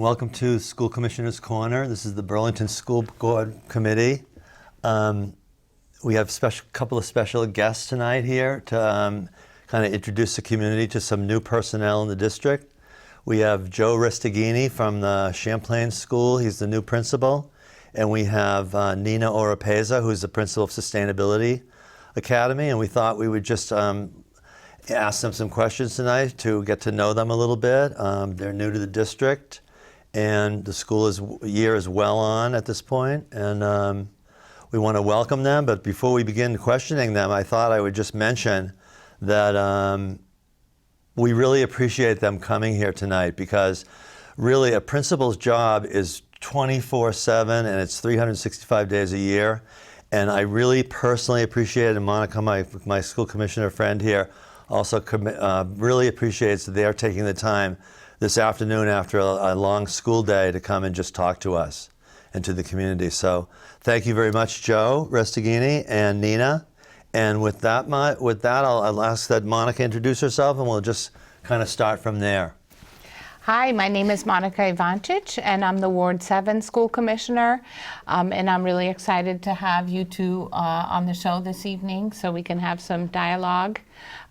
Welcome to School Commissioner's Corner. This is the Burlington School Board Committee. We have a couple of special guests tonight here to kind of introduce the community to some new personnel in the district. We have Joe Restaghini from the Champlain School. He's the new principal. And we have Nina Oropeza, who's the principal of Sustainability Academy. And we thought we would just ask them some questions tonight to get to know them a little bit. They're new to the district, and the school year is well on at this point, and we want to welcome them. But before we begin questioning them, I thought I would just mention that we really appreciate them coming here tonight, because really a principal's job is 24/7 and it's 365 days a year. And I really personally appreciate it, and Monica, my school commissioner friend here, also really appreciates that they're taking the time this afternoon after a long school day to come and just talk to us and to the community. So thank you very much, Joe Restaghini and Nina. And with that, I'll ask that Monica introduce herself, and we'll just kind of start from there. Hi, my name is Monica Ivancic, and I'm the Ward 7 School Commissioner, and I'm really excited to have you two on the show this evening so we can have some dialogue.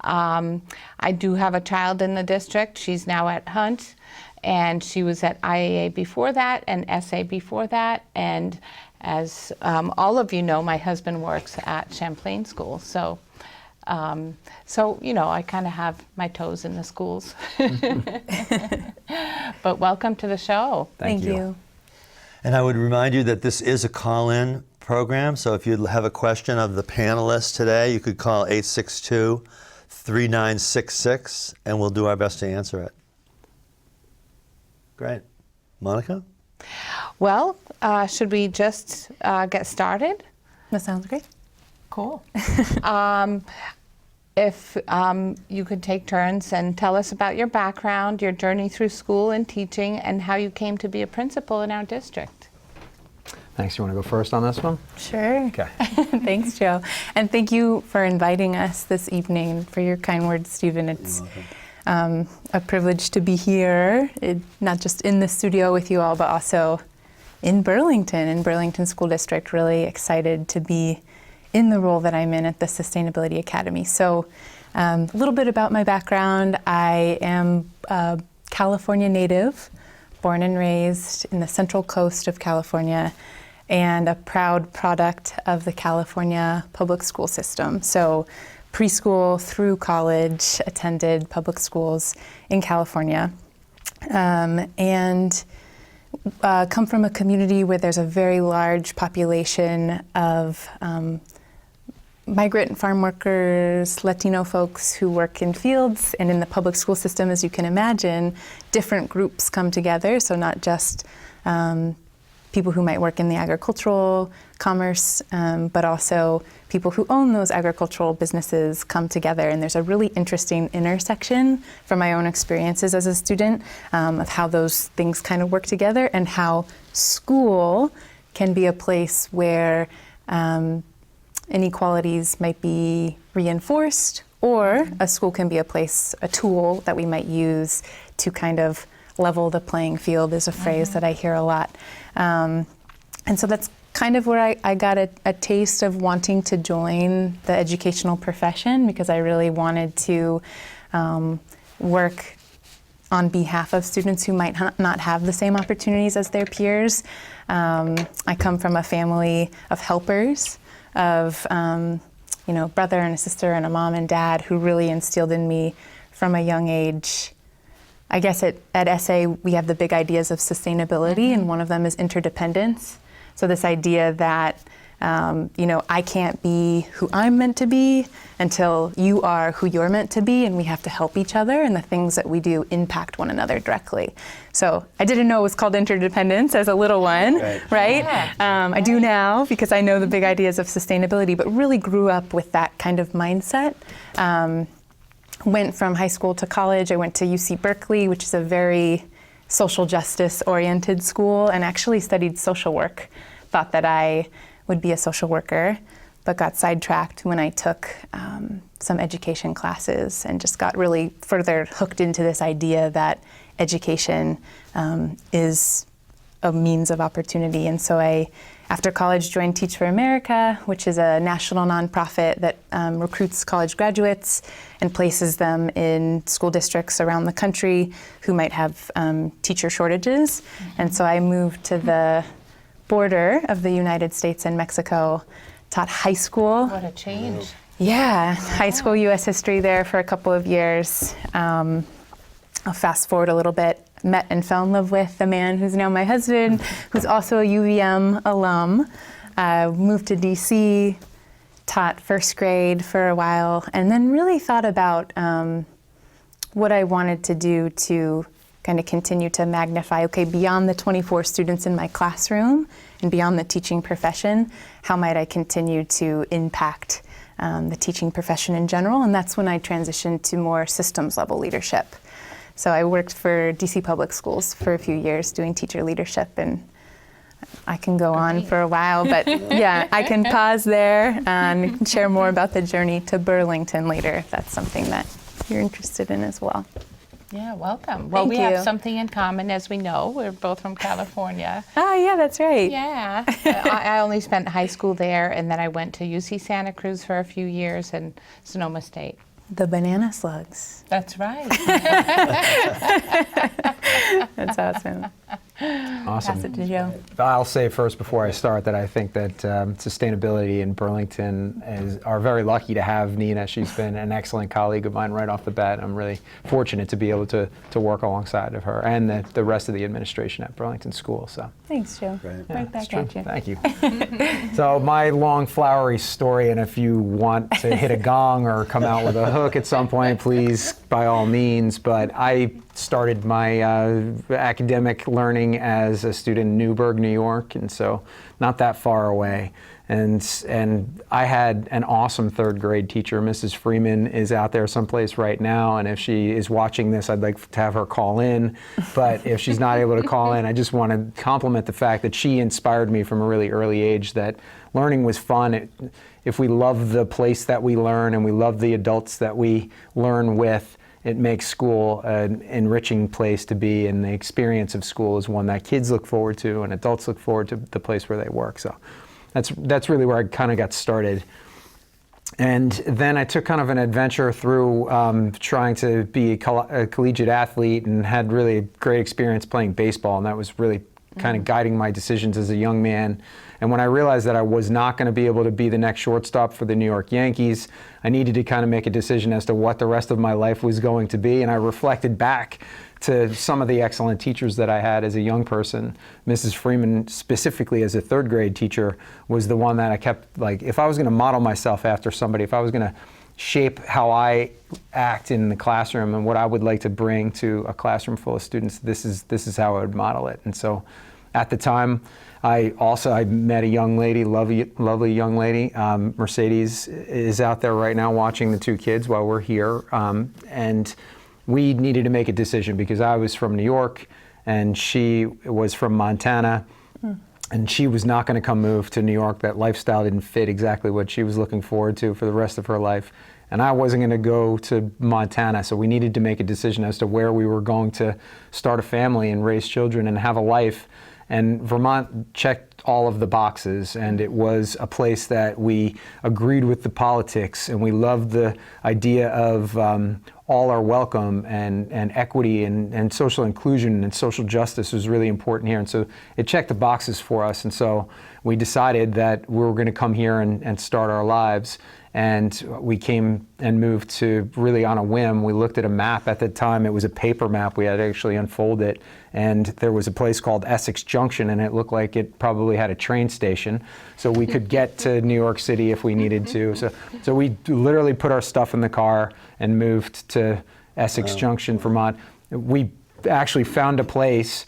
I do have a child in the district. She's now at Hunt, and she was at IAA before that and SA before that, and as all of you know, my husband works at Champlain School, so you know, I kind of have my toes in the schools. But welcome to the show. Thank you. And I would remind you that this is a call-in program, so if you have a question of the panelists today, you could call 862-3966, and we'll do our best to answer it. Great. Monica? Well, should we just get started? That sounds great. Cool. If you could take turns and tell us about your background, your journey through school and teaching, and how you came to be a principal in our district. Thanks. You want to go first on this one? Sure. Okay. Thanks, Joe. And thank you for inviting us this evening, for your kind words, Stephen. It's a privilege to be here, not just in the studio with you all, but also in Burlington School District. Really excited to be in the role that I'm in at the Sustainability Academy. So a little bit about my background. I am a California native, born and raised in the Central Coast of California, and a proud product of the California public school system. So preschool through college, attended public schools in California, and come from a community where there's a very large population of migrant farm workers, Latino folks who work in fields, and in the public school system, as you can imagine, different groups come together. So not just people who might work in the agricultural commerce, but also people who own those agricultural businesses come together. And there's a really interesting intersection from my own experiences as a student of how those things kind of work together, and how school can be a place where inequalities might be reinforced, or a school can be a place, a tool that we might use to kind of level the playing field, is a phrase that I hear a lot. And so that's kind of where I got a taste of wanting to join the educational profession, because I really wanted to work on behalf of students who might not have the same opportunities as their peers. I come from a family of helpers, of brother and a sister and a mom and dad who really instilled in me from a young age. I guess at SA we have the big ideas of sustainability, and one of them is interdependence. So this idea that I can't be who I'm meant to be until you are who you're meant to be, and we have to help each other, and the things that we do impact one another directly. So I didn't know it was called interdependence as a little one, right? Yeah. I do now, because I know the big ideas of sustainability, but really grew up with that kind of mindset. Went from high school to college. I went to UC Berkeley, which is a very social justice oriented school, and actually studied social work. Thought that I would be a social worker, but got sidetracked when I took some education classes, and just got really further hooked into this idea that education is a means of opportunity. And so after college, joined Teach for America, which is a national nonprofit that recruits college graduates and places them in school districts around the country who might have teacher shortages. And so I moved to the border of the United States and Mexico, taught high school. What a change. Yeah, high school U.S. history there for a couple of years. I'll fast forward a little bit. Met and fell in love with the man who's now my husband, who's also a UVM alum. Moved to DC, taught first grade for a while, and then really thought about what I wanted to do to kind of continue to magnify, okay, beyond the 24 students in my classroom and beyond the teaching profession, how might I continue to impact the teaching profession in general? And that's when I transitioned to more systems level leadership. So I worked for DC Public Schools for a few years doing teacher leadership, and I can go on for a while, but yeah, I can pause there and share more about the journey to Burlington later if that's something that you're interested in as well. Yeah, welcome. Well, Thank we you. have something in common, as we know. We're both from California. Ah, yeah, that's right. Yeah. I only spent high school there, and then I went to UC Santa Cruz for a few years and Sonoma State. The banana slugs. That's right. That's awesome. Awesome. Pass it to Joe. I'll say first before I start that I think that sustainability in Burlington are very lucky to have Nina. She's been an excellent colleague of mine right off the bat. I'm really fortunate to be able to work alongside of her and the rest of the administration at Burlington School. So Thanks, Joe. Great. Right back at you. thank you. So my long flowery story, and if you want to hit a gong or come out with a hook at some point, please, by all means. But I started my academic learning as a student in Newburgh, New York, and so not that far away. And I had an awesome third grade teacher. Mrs. Freeman is out there someplace right now, and if she is watching this, I'd like to have her call in. But if she's not able to call in, I just want to compliment the fact that she inspired me from a really early age that learning was fun. If we love the place that we learn and we love the adults that we learn with, it makes school an enriching place to be, and the experience of school is one that kids look forward to and adults look forward to the place where they work. So that's really where I kind of got started. And then I took kind of an adventure through trying to be a collegiate athlete, and had really great experience playing baseball, and that was really kind of guiding my decisions as a young man. And when I realized that I was not going to be able to be the next shortstop for the New York Yankees, I needed to kind of make a decision as to what the rest of my life was going to be. And I reflected back to some of the excellent teachers that I had as a young person. Mrs. Freeman, specifically as a third grade teacher, was the one that I kept, like, if I was going to model myself after somebody, if I was going to shape how I act in the classroom and what I would like to bring to a classroom full of students, this is how I would model it. And so at the time, I met a young lady, lovely young lady. Mercedes is out there right now watching the two kids while we're here. And we needed to make a decision because I was from New York and she was from Montana. And she was not going to come move to New York. That lifestyle didn't fit exactly what she was looking forward to for the rest of her life. And I wasn't going to go to Montana, so we needed to make a decision as to where we were going to start a family and raise children and have a life. And Vermont checked all of the boxes, and it was a place that we agreed with the politics, and we loved the idea of all are welcome, and equity and social inclusion and social justice was really important here. And so it checked the boxes for us. And so we decided that we were going to come here and start our lives. And we came and moved to really on a whim. We looked at a map at the time. It was a paper map. We had to actually unfold it. And there was a place called Essex Junction, and it looked like it probably had a train station. So we could get to New York City if we needed to. So we literally put our stuff in the car and moved to Essex Junction, Vermont. We actually found a place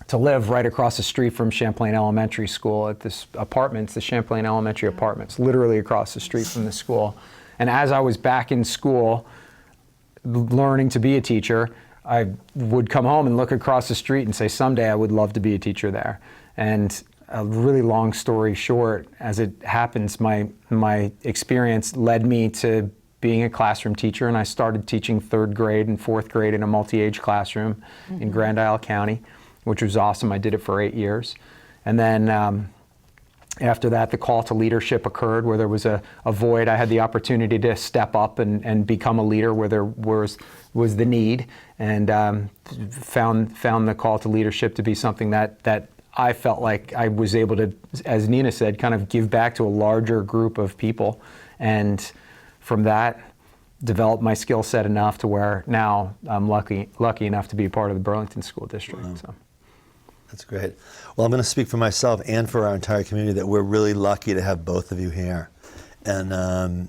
to live right across the street from Champlain Elementary School at this apartments, the Champlain Elementary Apartments, literally across the street from the school. And as I was back in school, learning to be a teacher, I would come home and look across the street and say, someday I would love to be a teacher there. And a really long story short, as it happens, my experience led me to being a classroom teacher, and I started teaching 3rd grade and 4th grade in a multi-age classroom in Grand Isle County, which was awesome. I did it for 8 years. And then after that, the call to leadership occurred where there was a void. I had the opportunity to step up and become a leader where there was the need, and found the call to leadership to be something that I felt like I was able to, as Nina said, kind of give back to a larger group of people. And from that, develop my skill set enough to where now I'm lucky enough to be a part of the Burlington School District. Wow. So. That's great. Well, I'm going to speak for myself and for our entire community that we're really lucky to have both of you here. And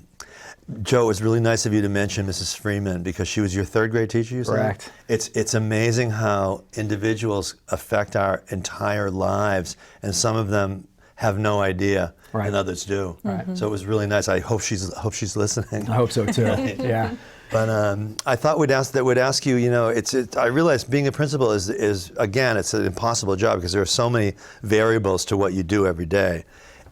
Joe, it was really nice of you to mention Mrs. Freeman because she was your 3rd grade teacher, you said? Correct. It's amazing how individuals affect our entire lives, and some of them have no idea, Right. and others do. Right. So it was really nice. I hope she's listening. I hope so too. Yeah. But I thought we'd ask you. You know, I realize being a principal is again, it's an impossible job because there are so many variables to what you do every day,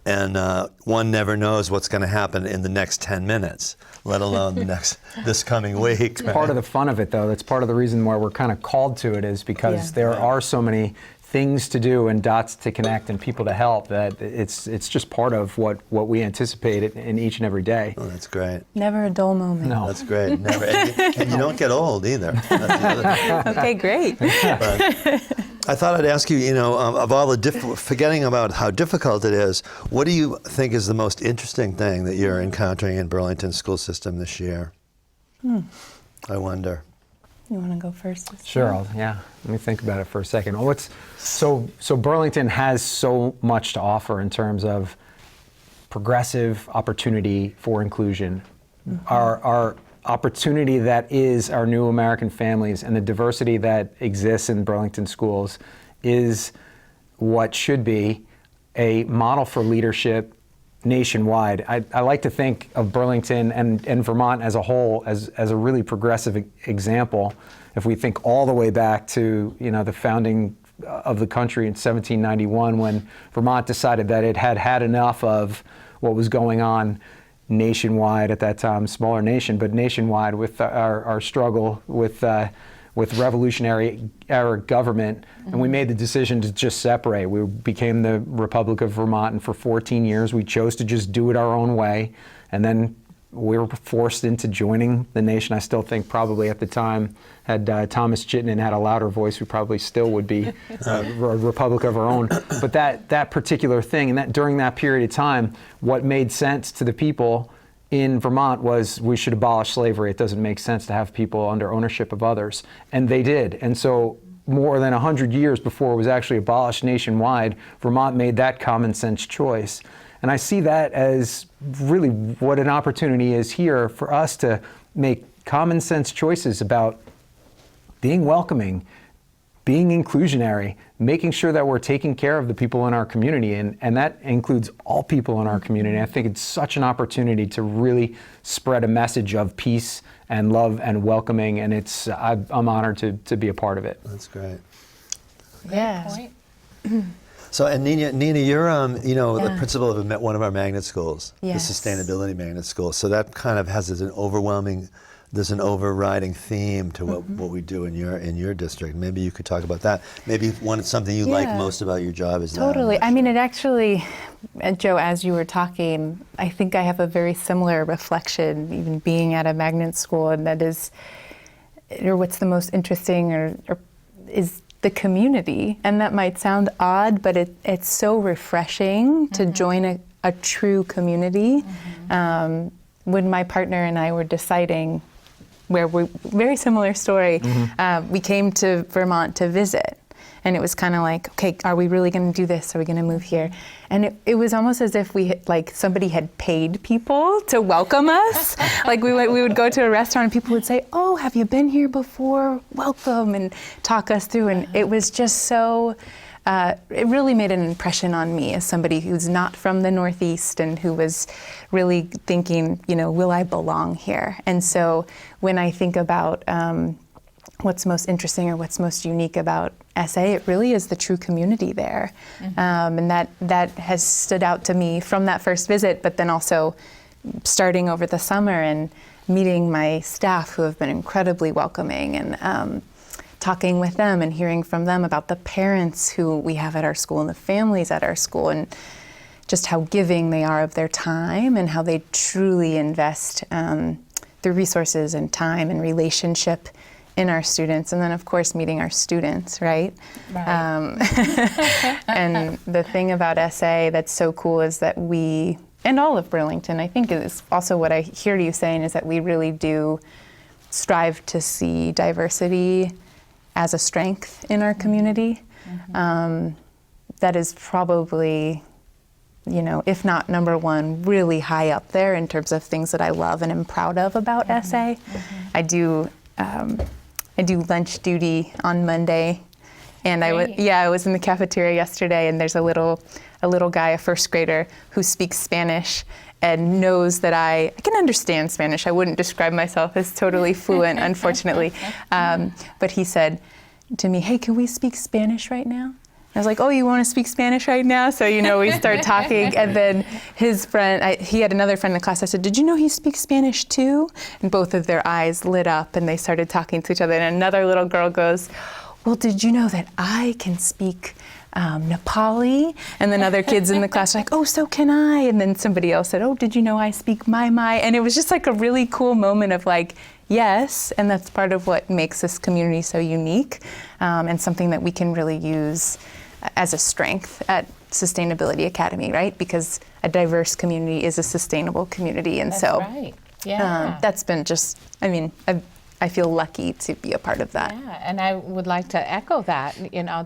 and one never knows what's going to happen in the next 10 minutes, let alone this coming week. Right? Part of the fun of it, though, that's part of the reason why we're kind of called to it is because there are so many things to do and dots to connect and people to help that it's just part of what we anticipate in each and every day. Oh, that's great. Never a dull moment. No. That's great. Never, and you don't get old either. That's the other thing. Okay, great. But I thought I'd ask you, you know, of all the forgetting about how difficult it is, what do you think is the most interesting thing that you're encountering in Burlington school system this year? I wonder. You want to go first? Sure. Let me think about it for a second. So Burlington has so much to offer in terms of progressive opportunity for inclusion. Our opportunity that is our new American families and the diversity that exists in Burlington schools is what should be a model for leadership nationwide. I like to think of Burlington and Vermont as a whole as a really progressive example. If we think all the way back to the founding of the country in 1791, when Vermont decided that it had enough of what was going on nationwide at that time, smaller nation, but nationwide with our struggle with revolutionary era government, and we made the decision to just separate. We became the Republic of Vermont, and for 14 years we chose to just do it our own way, and then we were forced into joining the nation. I still think probably at the time, had Thomas Chittenden had a louder voice, we probably still would be a republic of our own. But that particular thing, and that during that period of time, what made sense to the people in Vermont was we should abolish slavery. It doesn't make sense to have people under ownership of others. And they did. And so more than 100 years before it was actually abolished nationwide, Vermont made that common sense choice. And I see that as really what an opportunity is here for us to make common sense choices about being welcoming, being inclusionary, making sure that we're taking care of the people in our community, and that includes all people in our community. I think it's such an opportunity to really spread a message of peace and love and welcoming, and I'm honored to be a part of it. That's great. Yeah. So, and Nina, you're the principal of one of our magnet schools, Yes. the sustainability magnet school. So that kind of has there's an overriding theme to what we do in your district. Maybe you could talk about that. Maybe something you like most about your job is Totally. that. I mean, it actually, Joe, as you were talking, I think I have a very similar reflection, even being at a magnet school, and that is, or what's the most interesting or is the community. And that might sound odd, but it's so refreshing to join a true community. When my partner and I were deciding very similar story, we came to Vermont to visit. And it was kind of like, okay, are we really going to do this? Are we going to move here? And it was almost as if somebody had paid people to welcome us. Like we would go to a restaurant and people would say, oh, have you been here before? Welcome, and talk us through. And it was just so, it really made an impression on me as somebody who's not from the Northeast and who was really thinking, will I belong here? And so when I think about what's most interesting or what's most unique about SA, it really is the true community there. And that has stood out to me from that first visit, but then also starting over the summer. And meeting my staff who have been incredibly welcoming, and talking with them and hearing from them about the parents who we have at our school and the families at our school, and just how giving they are of their time and how they truly invest the resources and time and relationship in our students. And then, of course, meeting our students, right? And the thing about SA that's so cool is that we, and all of Burlington, I think is also what I hear you saying, is that we really do strive to see diversity as a strength in our community. That is probably, if not number one, really high up there in terms of things that I love and am proud of about SA. I do lunch duty on Monday, and I was in the cafeteria yesterday, and there's a little guy, a first grader, who speaks Spanish and knows that I can understand Spanish. I wouldn't describe myself as totally fluent, unfortunately. But he said to me, "Hey, can we speak Spanish right now?" I was like, "Oh, you want to speak Spanish right now?" So, we start talking, and then his friend, he had another friend in the class. I said, "Did you know he speaks Spanish too?" And both of their eyes lit up, and they started talking to each other. And another little girl goes, "Well, did you know that I can speak Nepali?" And then other kids in the class are like, "Oh, so can I?" And then somebody else said, "Oh, did you know I speak Mai?" And it was just like a really cool moment of like, yes, and that's part of what makes this community so unique, and something that we can really use as a strength at Sustainability Academy, right? Because a diverse community is a sustainable community. And That's right. Yeah. That's been just, I feel lucky to be a part of that. Yeah, and I would like to echo that.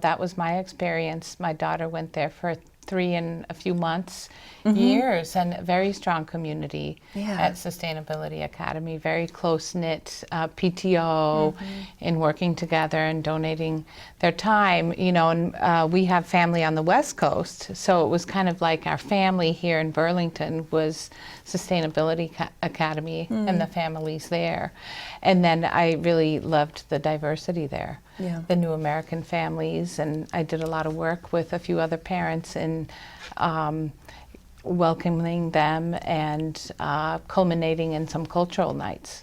That was my experience. My daughter went there for 3 and a few months, years, and a very strong community at Sustainability Academy, very close-knit PTO in working together and donating their time, and we have family on the West Coast, so it was kind of like our family here in Burlington was Sustainability Academy and the families there. And then I really loved the diversity there. Yeah. The New American families, and I did a lot of work with a few other parents in welcoming them and culminating in some cultural nights.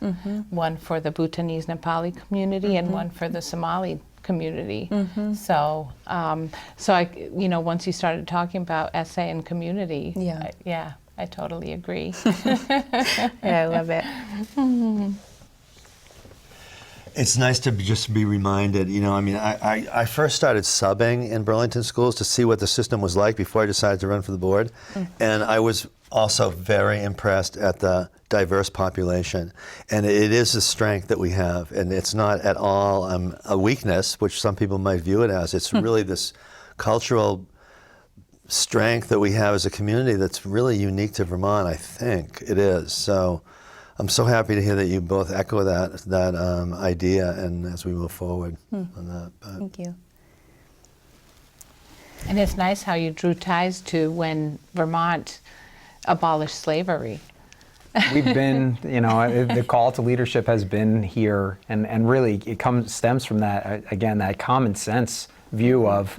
One for the Bhutanese Nepali community and one for the Somali community. So I, once you started talking about SA and community, I totally agree. I love it. It's nice to just be reminded, I first started subbing in Burlington schools to see what the system was like before I decided to run for the board. And I was also very impressed at the diverse population. And it is a strength that we have. And it's not at all a weakness, which some people might view it as. It's really this cultural strength that we have as a community that's really unique to Vermont, I think it is. So I'm so happy to hear that you both echo that idea, and as we move forward on that. Thank you. And it's nice how you drew ties to when Vermont abolished slavery. We've been, the call to leadership has been here, and really it stems from that, again, that common sense view of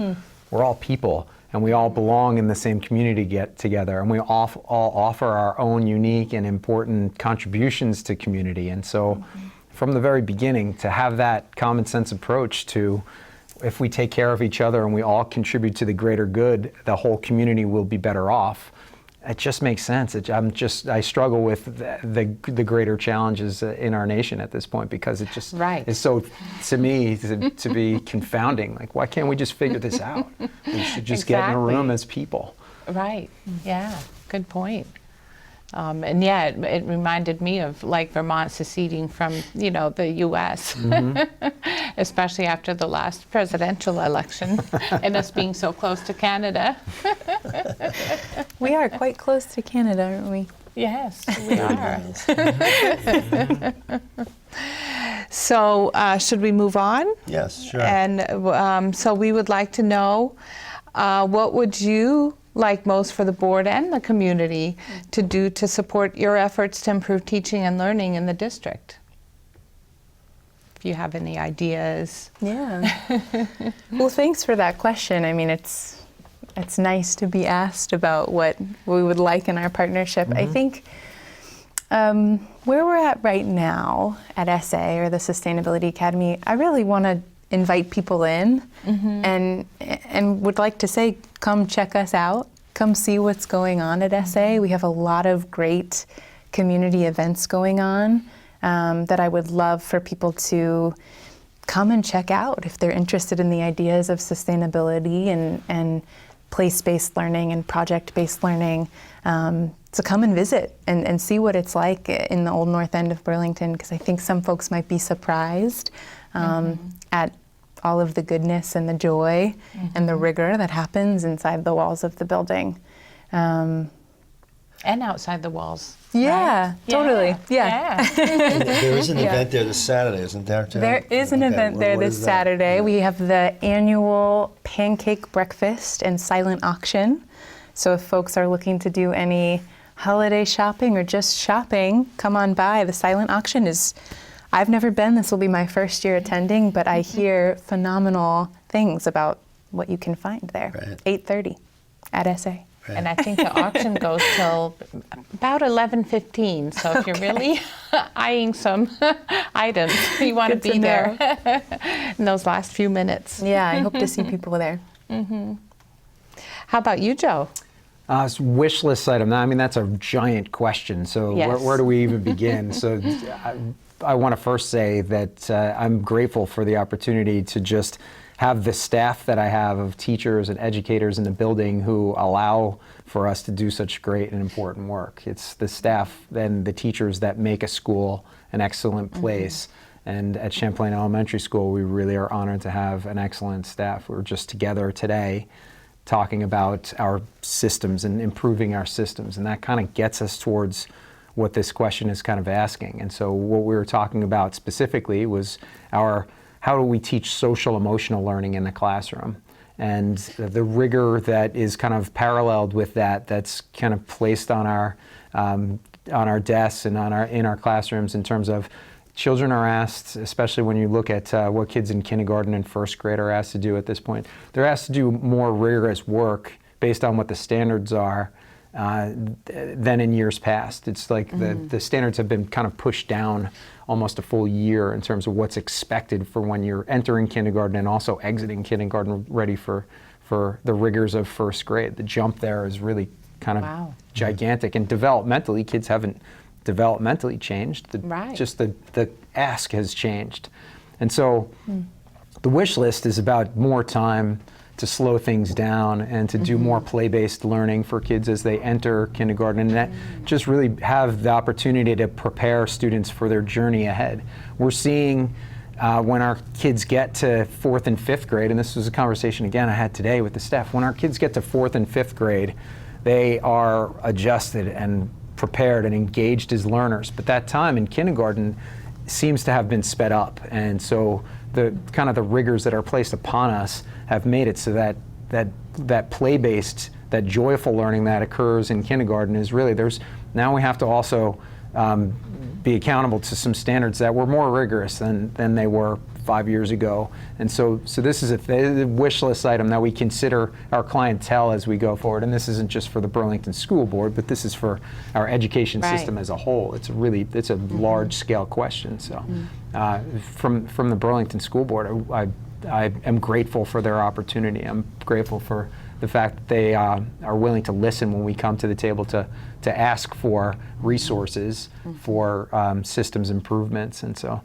we're all people. And we all belong in the same community get together, and we all offer our own unique and important contributions to community. And so from the very beginning, to have that common sense approach to, if we take care of each other and we all contribute to the greater good, the whole community will be better off. It just makes sense. I struggle with the greater challenges in our nation at this point, because it just is so, to me, to be confounding. Like, why can't we just figure this out? We should just get in a room as people. Right. Yeah. Good point. And yeah, it reminded me of like Vermont seceding from, the U.S., especially after the last presidential election and us being so close to Canada. We are quite close to Canada, aren't we? Yes, we are. So should we move on? Yes, sure. And so we would like to know, what would you like most for the board and the community to do to support your efforts to improve teaching and learning in the district? If you have any ideas. Yeah. Well, thanks for that question. I mean, it's nice to be asked about what we would like in our partnership. I think Where we're at right now at SA or the Sustainability Academy, I really want to invite people in and would like to say, come check us out. Come see what's going on at SA. We have a lot of great community events going on that I would love for people to come and check out if they're interested in the ideas of sustainability and place-based learning and project-based learning. So come and visit and see what it's like in the Old North End of Burlington, because I think some folks might be surprised at all of the goodness and the joy and the rigor that happens inside the walls of the building. And outside the walls. Yeah, right? totally. Yeah. There is an event there this Saturday, isn't there, too? There is an event there this Saturday. We have the annual pancake breakfast and silent auction. So if folks are looking to do any holiday shopping or just shopping, come on by. The silent auction is, I've never been, this will be my first year attending, but I hear phenomenal things about what you can find there. Right. 8:30 at SA. Right. And I think the auction goes till about 11:15. So if you're really eyeing some items, you want to Good to be there in those last few minutes. Yeah, I hope to see people there. How about you, Joe? Wish list item. I mean, that's a giant question. So Yes. where do we even begin? So I want to first say that I'm grateful for the opportunity to just have the staff that I have of teachers and educators in the building who allow for us to do such great and important work. It's the staff and the teachers that make a school an excellent place. And at Champlain Elementary School, we really are honored to have an excellent staff. We're just together today talking about our systems and improving our systems. And that kind of gets us towards what this question is kind of asking. And so what we were talking about specifically was how do we teach social emotional learning in the classroom? And the rigor that is kind of paralleled with that, that's kind of placed on our desks and in our classrooms in terms of children are asked, especially when you look at what kids in kindergarten and first grade are asked to do at this point, they're asked to do more rigorous work based on what the standards are than in years past. It's like the standards have been kind of pushed down almost a full year in terms of what's expected for when you're entering kindergarten and also exiting kindergarten ready for the rigors of first grade. The jump there is really kind of gigantic. And developmentally, kids haven't developmentally changed. Just the ask has changed. And so the wish list is about more time to slow things down and to do more play-based learning for kids as they enter kindergarten, and that just really have the opportunity to prepare students for their journey ahead. We're seeing when our kids get to 4th and 5th grade, and this was a conversation again I had today with the staff, when our kids get to 4th and 5th grade, they are adjusted and prepared and engaged as learners. But that time in kindergarten seems to have been sped up, and so the kind of the rigors that are placed upon us have made it so that play-based, that joyful learning that occurs in kindergarten is really, now we have to also be accountable to some standards that were more rigorous than they were 5 years ago. And so this is a wish list item that we consider our clientele as we go forward. And this isn't just for the Burlington School Board, but this is for our education system as a whole. It's a large scale question. So from the Burlington School Board, I am grateful for their opportunity. I'm grateful for the fact that they are willing to listen when we come to the table to ask for resources for systems improvements, and so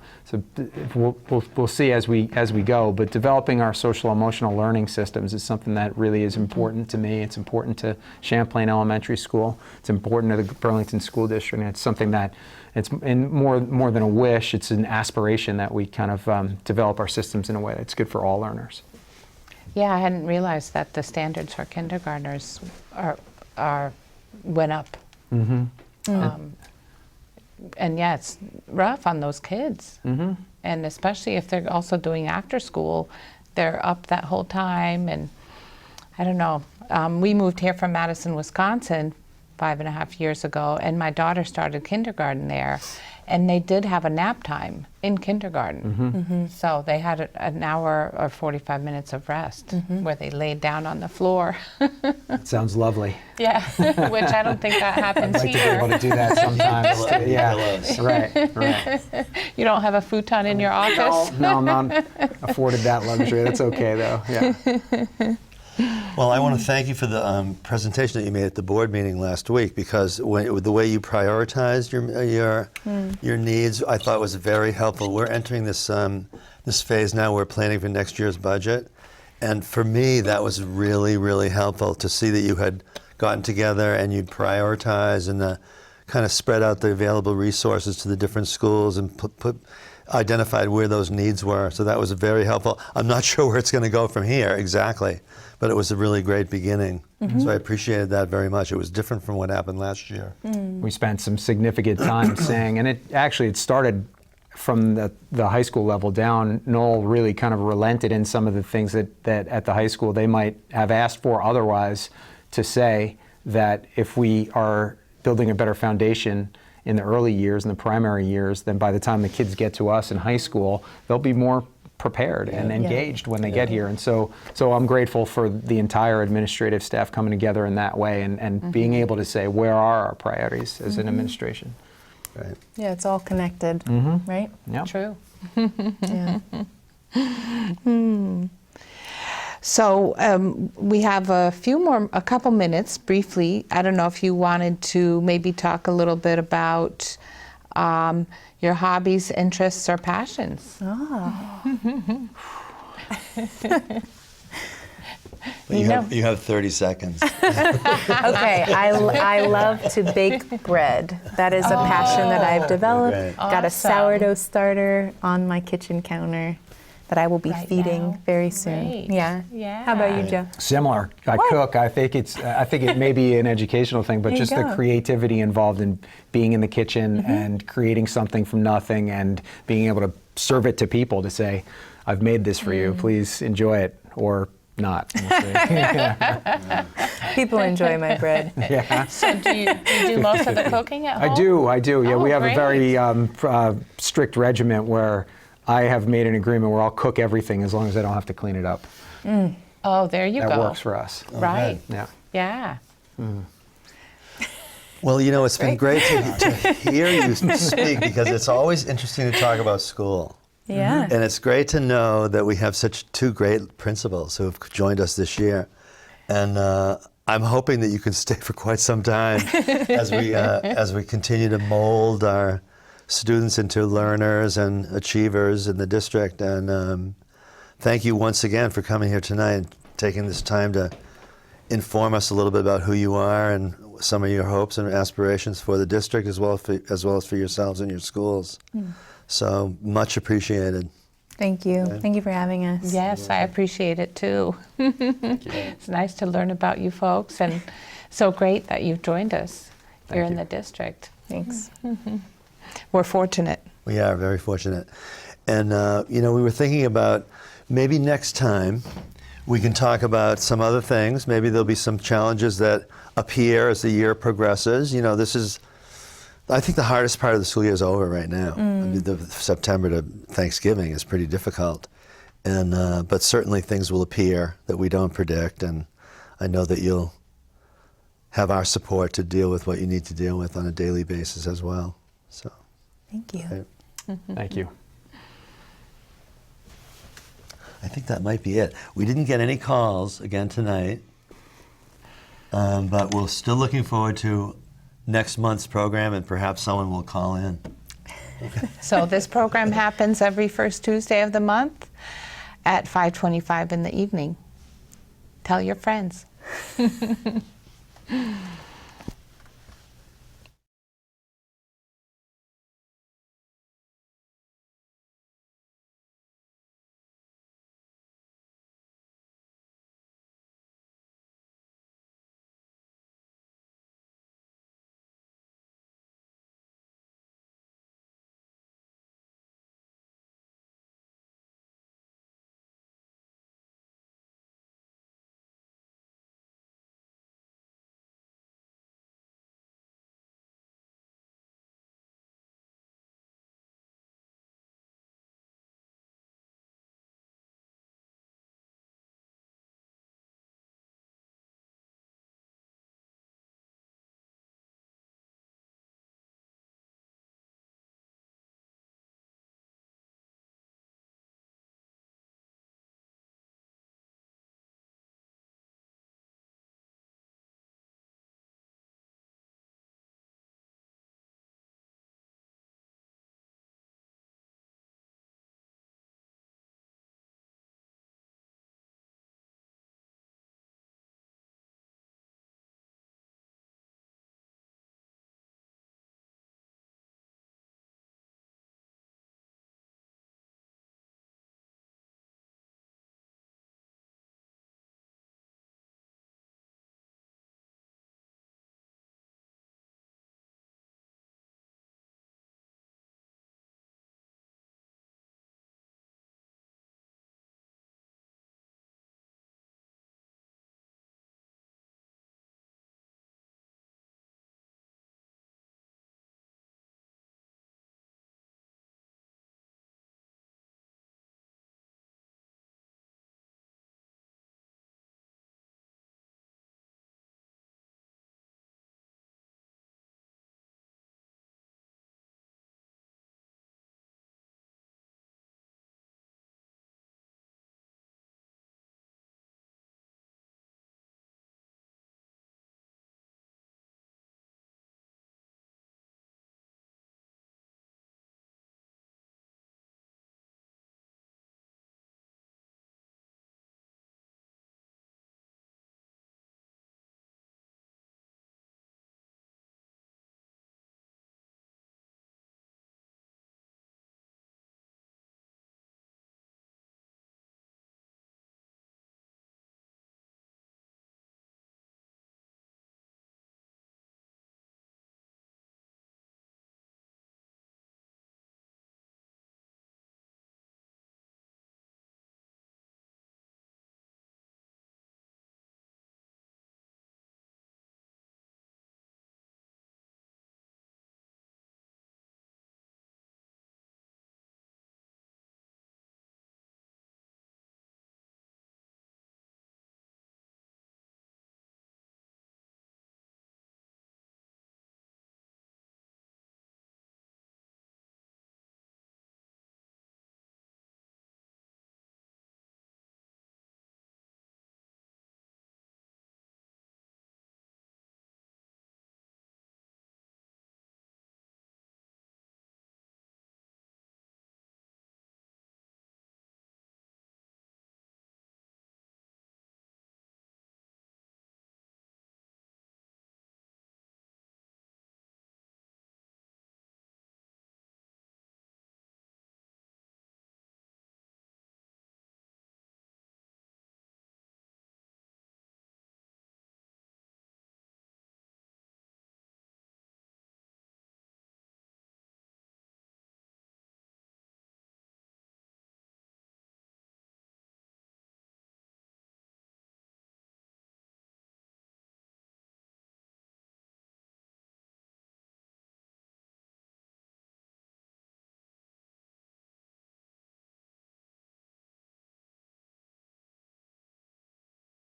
we'll see as we go. But developing our social emotional learning systems is something that really is important to me. It's important to Champlain Elementary School. It's important to the Burlington School District, and it's something that it's more than a wish. It's an aspiration that we kind of develop our systems in a way that's good for all learners. Yeah, I hadn't realized that the standards for kindergartners went up. And yeah, it's rough on those kids. And especially if they're also doing after school, they're up that whole time. And I don't know, we moved here from Madison, Wisconsin 5.5 years ago, and my daughter started kindergarten there. And they did have a nap time in kindergarten. So they had an hour or 45 minutes of rest where they laid down on the floor. That sounds lovely. Yeah, which I don't think that happens I'd like to be here. able to do that sometimes. Yeah, Pillows. right. You don't have a futon in your office? No, I'm not afforded that luxury. That's okay, though. Yeah. Well, I want to thank you for the presentation that you made at the board meeting last week, because the way you prioritized your needs, I thought was very helpful. We're entering this this phase now. We're planning for next year's budget, and for me, that was really, really helpful to see that you had gotten together and you'd prioritize and kind of spread out the available resources to the different schools and identified where those needs were. So that was very helpful. I'm not sure where it's going to go from here exactly, but it was a really great beginning. So I appreciated that very much. It was different from what happened last year. We spent some significant time saying, and it started from the high school level down. Noel really kind of relented in some of the things that at the high school they might have asked for otherwise, to say that if we are building a better foundation in the early years, in the primary years, then by the time the kids get to us in high school, they'll be more prepared and engaged when they get here. And so I'm grateful for the entire administrative staff coming together in that way and being able to say, where are our priorities as an administration? Right. Yeah, it's all connected, right? Yeah. True. Yeah. So we have a couple minutes briefly. I don't know if you wanted to maybe talk a little bit about your hobbies, interests, or passions. You have 30 seconds. Okay, I love to bake bread. That is a passion that I've developed. Great. Got a Awesome. sourdough starter on my kitchen counter that I will be Right feeding now? very soon. Great. Yeah. Yeah. How about you, Joe? Similar. I cook. I think it may be an educational thing, but There you just the go. creativity involved in being in the kitchen and creating something from nothing and being able to serve it to people to say, I've made this for you. Please enjoy it, or not. We'll see. People enjoy my bread. Yeah. So do you do most of the cooking at home? I do. Yeah, Oh, we have great. a very strict regiment where I have made an agreement where I'll cook everything as long as I don't have to clean it up. Oh, there you That go. works for us. Right. Yeah. Yeah. Well, it's been great to hear you speak, because it's always interesting to talk about school. Yeah. And it's great to know that we have such two great principals who have joined us this year. And I'm hoping that you can stay for quite some time as we continue to mold our students into learners and achievers in the district. And thank you once again for coming here tonight and taking this time to inform us a little bit about who you are and some of your hopes and aspirations for the district, as well as for yourselves and your schools. So much appreciated. Thank you. Thank you for having us. Yes, I appreciate it too. It's nice to learn about you folks, and so great that you've joined us here in the district. Thanks. We're fortunate. We are very fortunate. And, we were thinking about maybe next time we can talk about some other things. Maybe there'll be some challenges that appear as the year progresses. I think the hardest part of the school year is over right now. I mean, the September to Thanksgiving is pretty difficult. And, but certainly things will appear that we don't predict. And I know that you'll have our support to deal with what you need to deal with on a daily basis as well. So, Thank you. right. Thank you. I think that might be it. We didn't get any calls again tonight, but we're still looking forward to next month's program, and perhaps someone will call in. So this program happens every first Tuesday of the month at 5:25 in the evening. Tell your friends.